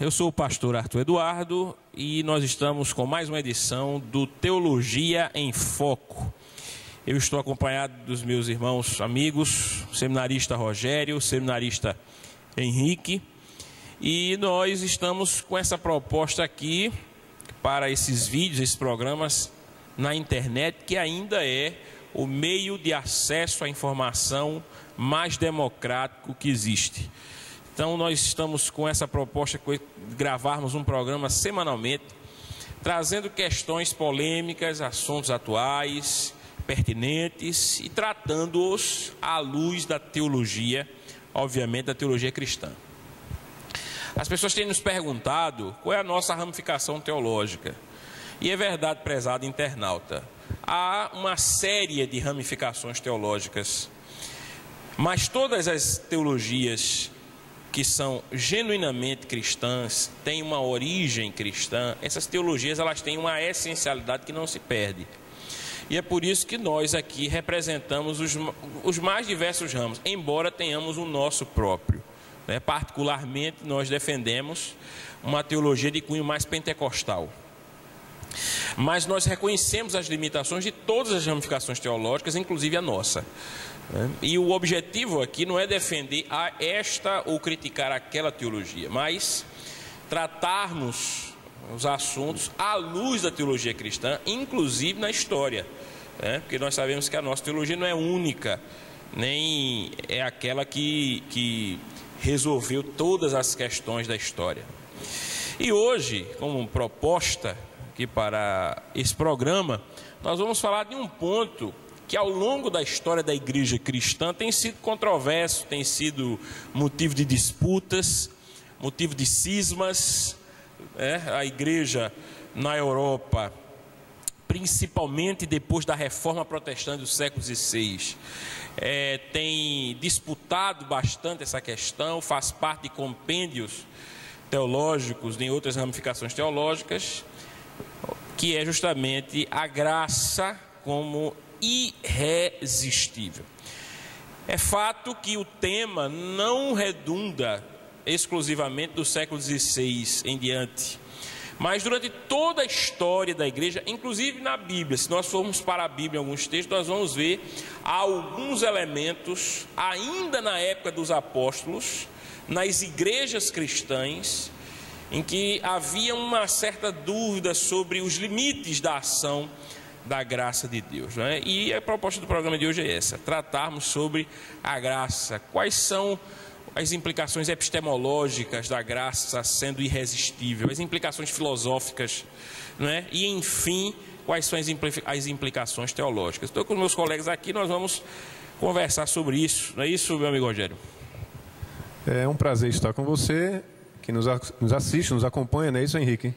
eu sou o pastor Arthur Eduardo e nós estamos com mais uma edição do Teologia em Foco. Eu estou acompanhado dos meus irmãos amigos, o seminarista Rogério, o seminarista Henrique, e nós estamos com essa proposta aqui para esses vídeos, esses programas na internet, que ainda é o meio de acesso à informação mais democrático que existe. Então nós estamos com essa proposta de gravarmos um programa semanalmente, trazendo questões polêmicas, assuntos atuais, pertinentes e tratando-os à luz da teologia, obviamente da teologia cristã. As pessoas têm nos perguntado qual é a nossa ramificação teológica. E é verdade, prezado internauta, há uma série de ramificações teológicas, mas todas as teologias que são genuinamente cristãs, têm uma origem cristã, essas teologias elas têm uma essencialidade que não se perde. E é por isso que nós aqui representamos os mais diversos ramos, embora tenhamos o nosso próprio. Particularmente, nós defendemos uma teologia de cunho mais pentecostal. Mas nós reconhecemos as limitações de todas as ramificações teológicas, inclusive a nossa. E o objetivo aqui não é defender a esta ou criticar aquela teologia, mas tratarmos os assuntos à luz da teologia cristã, inclusive na história. Porque nós sabemos que a nossa teologia não é única, nem é aquela que resolveu todas as questões da história. E hoje, como proposta aqui para esse programa, nós vamos falar de um ponto que ao longo da história da igreja cristã tem sido controverso, tem sido motivo de disputas, motivo de cismas. A igreja na Europa, principalmente depois da reforma protestante do século XVI, tem disputado bastante essa questão, faz parte de compêndios teológicos, em outras ramificações teológicas, que é justamente a graça como irresistível. É fato que o tema não redunda exclusivamente do século XVI em diante, mas durante toda a história da igreja, inclusive na Bíblia, se nós formos para a Bíblia em alguns textos, nós vamos ver alguns elementos, ainda na época dos apóstolos, nas igrejas cristãs, em que havia uma certa dúvida sobre os limites da ação da graça de Deus. E a proposta do programa de hoje é essa: tratarmos sobre a graça, quais são as implicações epistemológicas da graça sendo irresistível, as implicações filosóficas, e enfim, quais são as implicações teológicas. Estou com meus colegas aqui, nós vamos conversar sobre isso, não é isso, meu amigo Rogério? É um prazer estar com você, que nos assiste, nos acompanha, não é isso, Henrique?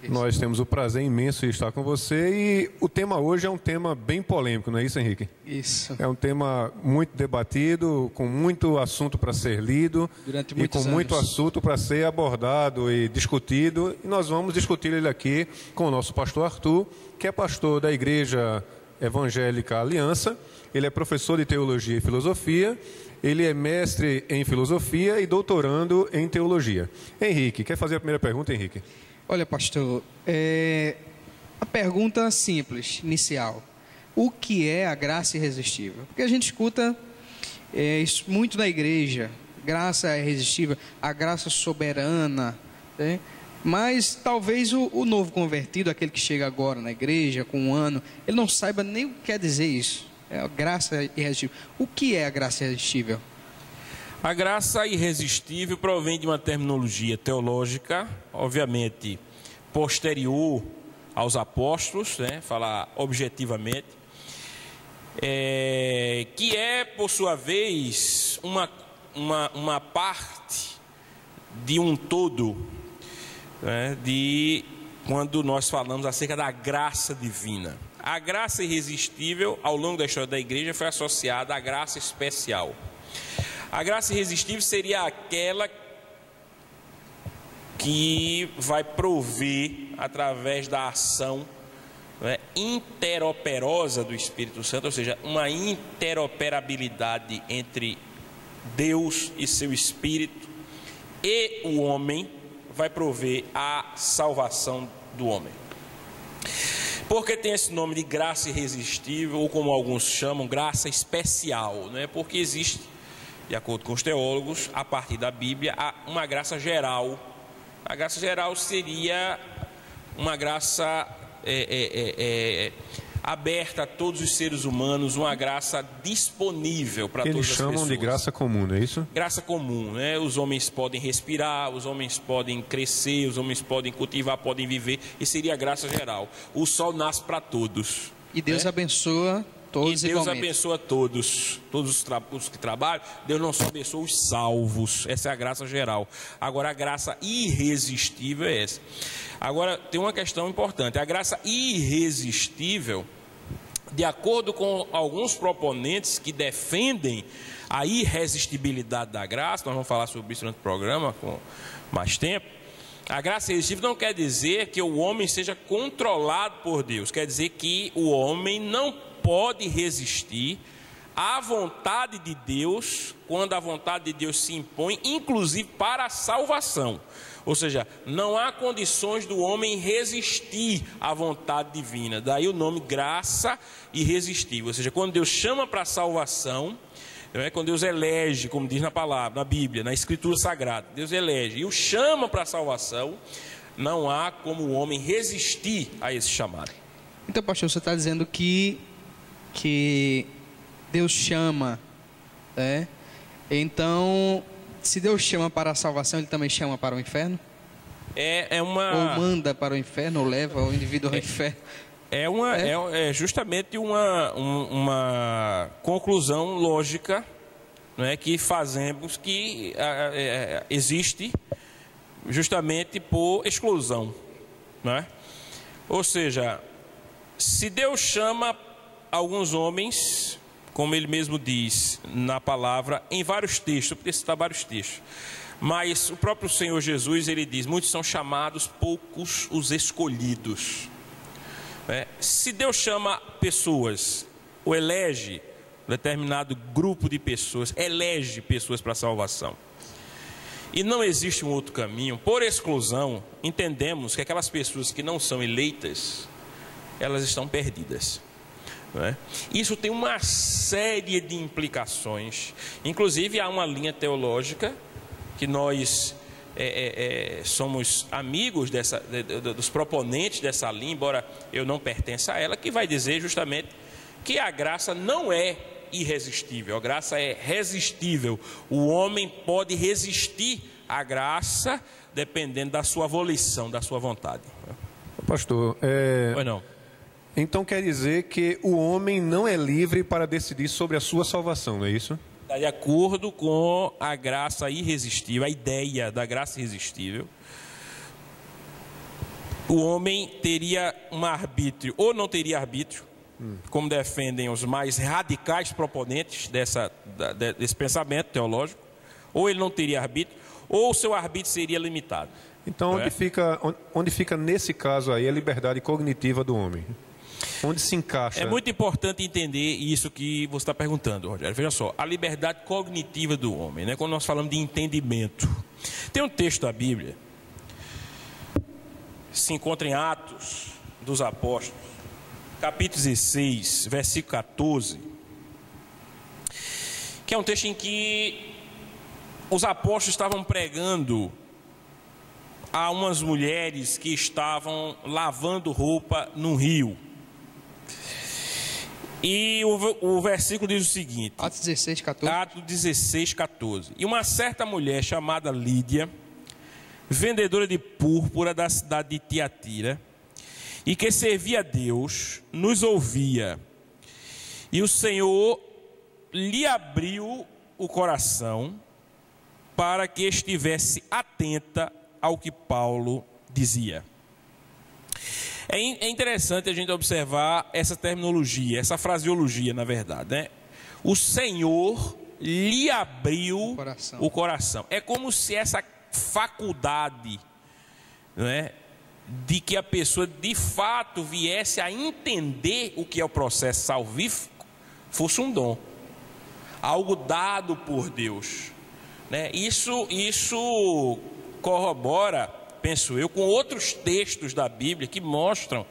Nós temos o prazer imenso de estar com você e o tema hoje é um tema bem polêmico, não é isso, Henrique? Isso. É um tema muito debatido, com muito assunto para ser lido e com muito assunto para ser abordado e discutido. E nós vamos discutir ele aqui com o nosso pastor Arthur, que é pastor da Igreja Evangélica Aliança. Ele é professor de Teologia e Filosofia. Ele é mestre em Filosofia e doutorando em Teologia. Henrique, quer fazer a primeira pergunta, Henrique? Olha, pastor, a pergunta simples, inicial. O que é a graça irresistível? Porque a gente escuta isso muito na igreja. Graça irresistível, a graça soberana. Mas talvez o novo convertido, aquele que chega agora na igreja com um ano, ele não saiba nem o que quer dizer isso. É a graça irresistível. O que é a graça irresistível? A graça irresistível provém de uma terminologia teológica, obviamente posterior aos apóstolos, falar objetivamente, que é, por sua vez, uma parte de um todo, de quando nós falamos acerca da graça divina. A graça irresistível, ao longo da história da igreja, foi associada à graça especial. A graça irresistível seria aquela que vai prover, através da ação interoperosa do Espírito Santo, ou seja, uma interoperabilidade entre Deus e seu Espírito e o homem, vai prover a salvação do homem. Porque tem esse nome de graça irresistível, ou como alguns chamam, graça especial, né? Porque existe, de acordo com os teólogos, a partir da Bíblia, uma graça geral. A graça geral seria uma graça aberta a todos os seres humanos, uma graça disponível para todas as pessoas. Eles chamam de graça comum, não é isso? Graça comum, né? Os homens podem respirar, os homens podem crescer, os homens podem cultivar, podem viver, e seria a graça geral. O sol nasce para todos. E Deus abençoa todos igualmente. E Deus abençoa todos os que trabalham. Deus não só abençoa os salvos, essa é a graça geral. Agora, a graça irresistível é essa. Agora, tem uma questão importante. A graça irresistível, de acordo com alguns proponentes que defendem a irresistibilidade da graça, nós vamos falar sobre isso durante o programa com mais tempo. A graça irresistível não quer dizer que o homem seja controlado por Deus, quer dizer que o homem não pode resistir à vontade de Deus, quando a vontade de Deus se impõe, inclusive para a salvação. Ou seja, não há condições do homem resistir à vontade divina. Daí o nome graça irresistível. Ou seja, quando Deus chama para a salvação, quando Deus elege, como diz na palavra, na Bíblia, na Escritura Sagrada, Deus elege e o chama para a salvação, não há como o homem resistir a esse chamado. Então, pastor, você está dizendo que Deus chama, né? Então, se Deus chama para a salvação, Ele também chama para o inferno? Ou manda para o inferno, ou leva o indivíduo ao inferno? É justamente uma conclusão lógica, não é, que fazemos, que existe justamente por exclusão, não é? Ou seja, se Deus chama alguns homens, como ele mesmo diz na palavra, em vários textos, eu podia citar vários textos, mas o próprio Senhor Jesus, ele diz, muitos são chamados, poucos os escolhidos. Se Deus chama pessoas, ou elege um determinado grupo de pessoas, elege pessoas para a salvação, e não existe um outro caminho, por exclusão, entendemos que aquelas pessoas que não são eleitas, elas estão perdidas. Isso tem uma série de implicações. Inclusive há uma linha teológica que nós somos amigos dos proponentes dessa linha, embora eu não pertença a ela, que vai dizer justamente que a graça não é irresistível, a graça é resistível. O homem pode resistir à graça dependendo da sua volição, da sua vontade. Pastor, Pois não. Então quer dizer que o homem não é livre para decidir sobre a sua salvação, não é isso? De acordo com a graça irresistível, a ideia da graça irresistível, o homem teria um arbítrio, ou não teria arbítrio, como defendem os mais radicais proponentes desse pensamento teológico, ou ele não teria arbítrio, ou o seu arbítrio seria limitado. Então onde fica nesse caso aí a liberdade cognitiva do homem? Onde se encaixa? É muito importante entender isso que você está perguntando, Rogério. Veja só, a liberdade cognitiva do homem, né? Quando nós falamos de entendimento. Tem um texto da Bíblia, se encontra em Atos dos Apóstolos, capítulo 16, versículo 14, que é um texto em que os apóstolos estavam pregando a umas mulheres que estavam lavando roupa num rio. E o versículo diz o seguinte: Atos 16, 14. Atos 16, 14. E uma certa mulher chamada Lídia, vendedora de púrpura da cidade de Tiatira, e que servia a Deus, nos ouvia. E o Senhor lhe abriu o coração para que estivesse atenta ao que Paulo dizia. É interessante a gente observar essa terminologia, essa fraseologia, na verdade, né? O Senhor lhe abriu o coração. É como se essa faculdade, né, de que a pessoa de fato viesse a entender o que é o processo salvífico, fosse um dom, algo dado por Deus, né? Isso corrobora penso eu, com outros textos da Bíblia que mostram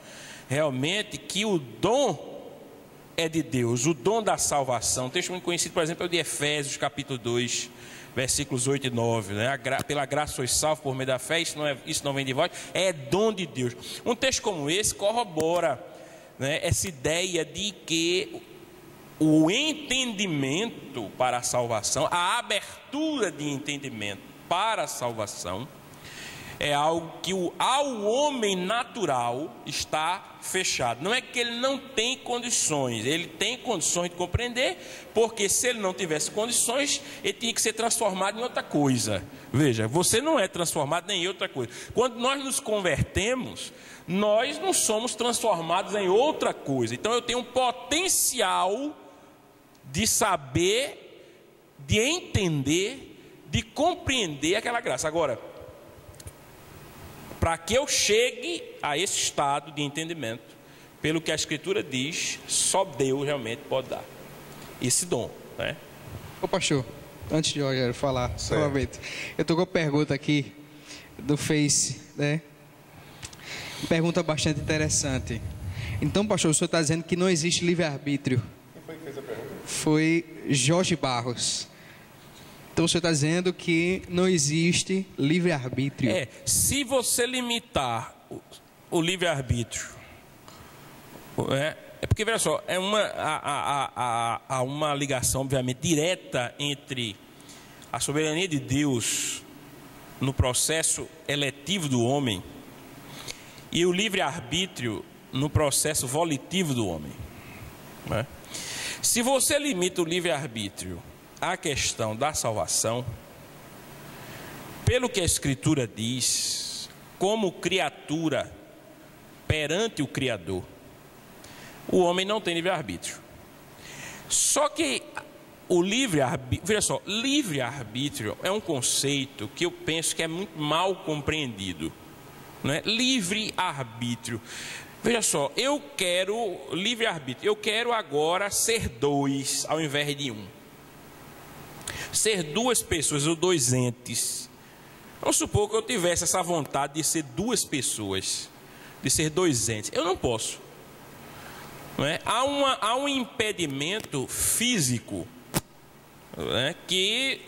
realmente que o dom é de Deus, o dom da salvação. Um texto muito conhecido, por exemplo, é o de Efésios, capítulo 2, versículos 8 e 9, né? Pela graça sois salvos por meio da fé, isso não vem de vós, é dom de Deus. Um texto como esse corrobora, né, essa ideia de que o entendimento para a salvação, a abertura de entendimento para a salvação, é algo que ao homem natural está fechado. Não é que ele não tem condições, ele tem condições de compreender, porque se ele não tivesse condições, ele tinha que ser transformado em outra coisa. Veja, você não é transformado nem em outra coisa. Quando nós nos convertemos, nós não somos transformados em outra coisa. Então eu tenho um potencial de saber, de entender, de compreender aquela graça. Agora, para que eu chegue a esse estado de entendimento, pelo que a Escritura diz, só Deus realmente pode dar esse dom, né? Ô pastor, antes de Rogério falar, novamente, eu estou com uma pergunta aqui do Face, né? Pergunta bastante interessante. Então, pastor, o senhor está dizendo que não existe livre-arbítrio? Quem foi que fez a pergunta? Foi Jorge Barros. Então o senhor está dizendo que não existe livre-arbítrio. Se você limitar o livre-arbítrio, é porque, veja só, há uma ligação, obviamente, direta entre a soberania de Deus no processo eletivo do homem e o livre-arbítrio no processo volitivo do homem, né? Se você limita o livre-arbítrio à questão da salvação, pelo que a Escritura diz, como criatura perante o Criador, o homem não tem livre-arbítrio. Só que o livre-arbítrio, veja só, livre-arbítrio é um conceito que eu penso que é muito mal compreendido, né? Livre-arbítrio. Veja só, eu quero livre-arbítrio, eu quero agora ser dois ao invés de um. Ser duas pessoas ou dois entes. Vamos supor que eu tivesse essa vontade de ser duas pessoas, de ser dois entes. Eu não posso. Não é? Há um impedimento físico, né, que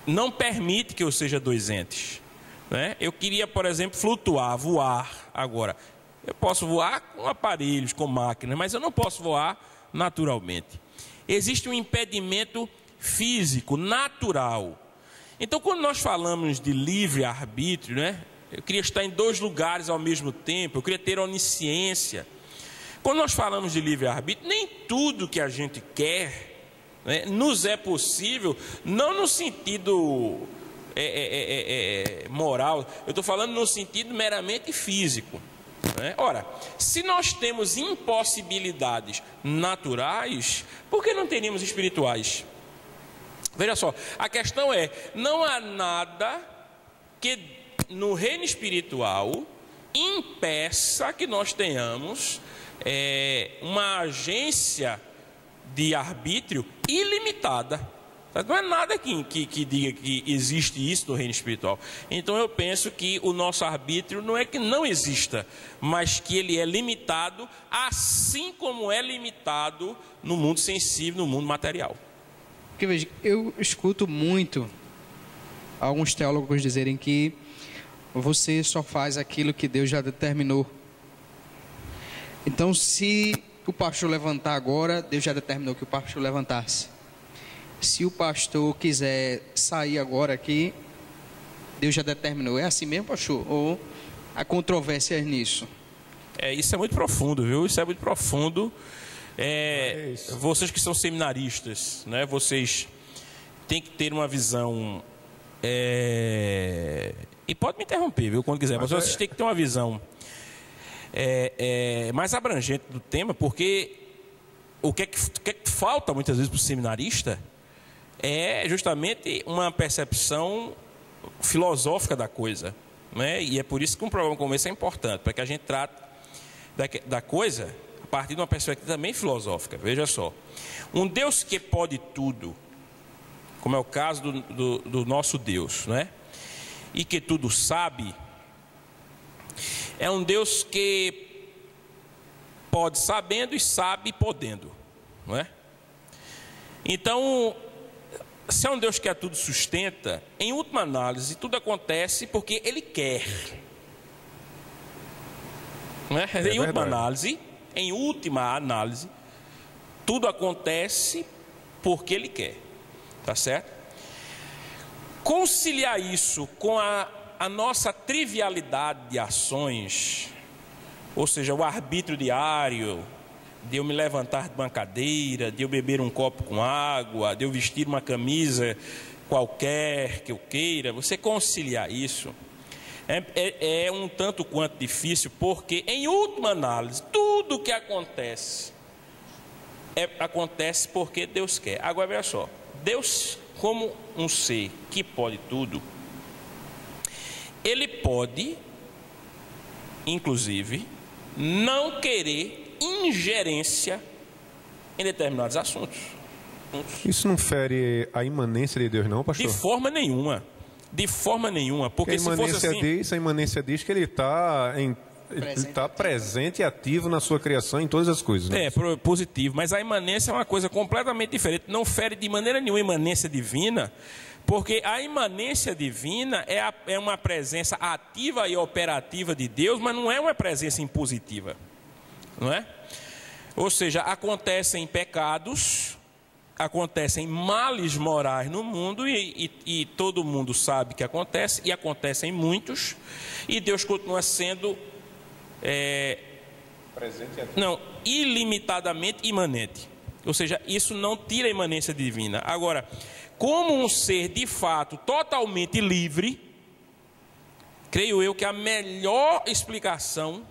não permite que eu seja dois entes. Né? Eu queria, por exemplo, flutuar, voar agora. Eu posso voar com aparelhos, com máquinas, mas eu não posso voar naturalmente. Existe um impedimento físico, natural. Então, quando nós falamos de livre-arbítrio, né, eu queria estar em dois lugares ao mesmo tempo, eu queria ter onisciência. Quando nós falamos de livre-arbítrio, nem tudo que a gente quer, né, nos é possível, não no sentido moral, eu estou falando no sentido meramente físico. Ora, se nós temos impossibilidades naturais, por que não teríamos espirituais? Veja só, a questão é, não há nada que no reino espiritual impeça que nós tenhamos uma agência de arbítrio ilimitada. Não é nada que diga que existe isso no reino espiritual. Então eu penso que o nosso arbítrio não é que não exista, mas que ele é limitado, assim como é limitado no mundo sensível, no mundo material. Porque veja, eu escuto muito alguns teólogos dizerem que você só faz aquilo que Deus já determinou. Então, se o pastor levantar agora, Deus já determinou que o pastor levantasse. Se o pastor quiser sair agora aqui, Deus já determinou. É assim mesmo, pastor? Ou há controvérsias nisso? Isso é muito profundo, viu? Isso é muito profundo. Vocês que são seminaristas, né? Vocês têm que ter uma visão. E pode me interromper, viu? Quando quiser. Mas vocês têm que ter uma visão mais abrangente do tema, porque o que é que falta muitas vezes para o seminarista é justamente uma percepção filosófica da coisa, né? E é por isso que um programa como esse é importante, para que a gente trate da coisa a partir de uma perspectiva também filosófica. Veja só, um Deus que pode tudo, como é o caso do nosso Deus, né? E que tudo sabe, É um Deus que pode sabendo e sabe podendo, não é? Então, se é um Deus que a tudo sustenta, em última análise, tudo acontece porque Ele quer. Não é? Em última análise, tudo acontece porque Ele quer. Tá certo? Conciliar isso com a nossa trivialidade de ações, ou seja, o arbítrio diário, de eu me levantar de uma cadeira, de eu beber um copo com água, de eu vestir uma camisa qualquer que eu queira, você conciliar isso é um tanto quanto difícil, porque em última análise, tudo que acontece, acontece porque Deus quer. Agora veja só, Deus, como um ser que pode tudo, Ele pode, inclusive, não querer ingerência em determinados assuntos. Isso não fere a imanência de Deus, não, pastor? De forma nenhuma. De forma nenhuma. Porque se fosse assim... a imanência diz que Ele está presente e ativo na sua criação, em todas as coisas. Né? É, positivo. Mas a imanência é uma coisa completamente diferente. Não fere de maneira nenhuma a imanência divina, porque a imanência divina é uma presença ativa e operativa de Deus, mas não é uma presença impositiva. Não é? Ou seja, acontecem pecados, acontecem males morais no mundo e todo mundo sabe que acontece, e acontecem muitos, e Deus continua sendo ilimitadamente imanente. Ou seja, isso não tira a imanência divina. Agora, como um ser de fato totalmente livre, creio eu que a melhor explicação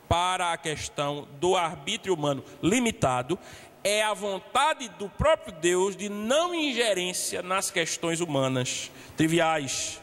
para a questão do arbítrio humano limitado é a vontade do próprio Deus de não ingerência nas questões humanas triviais.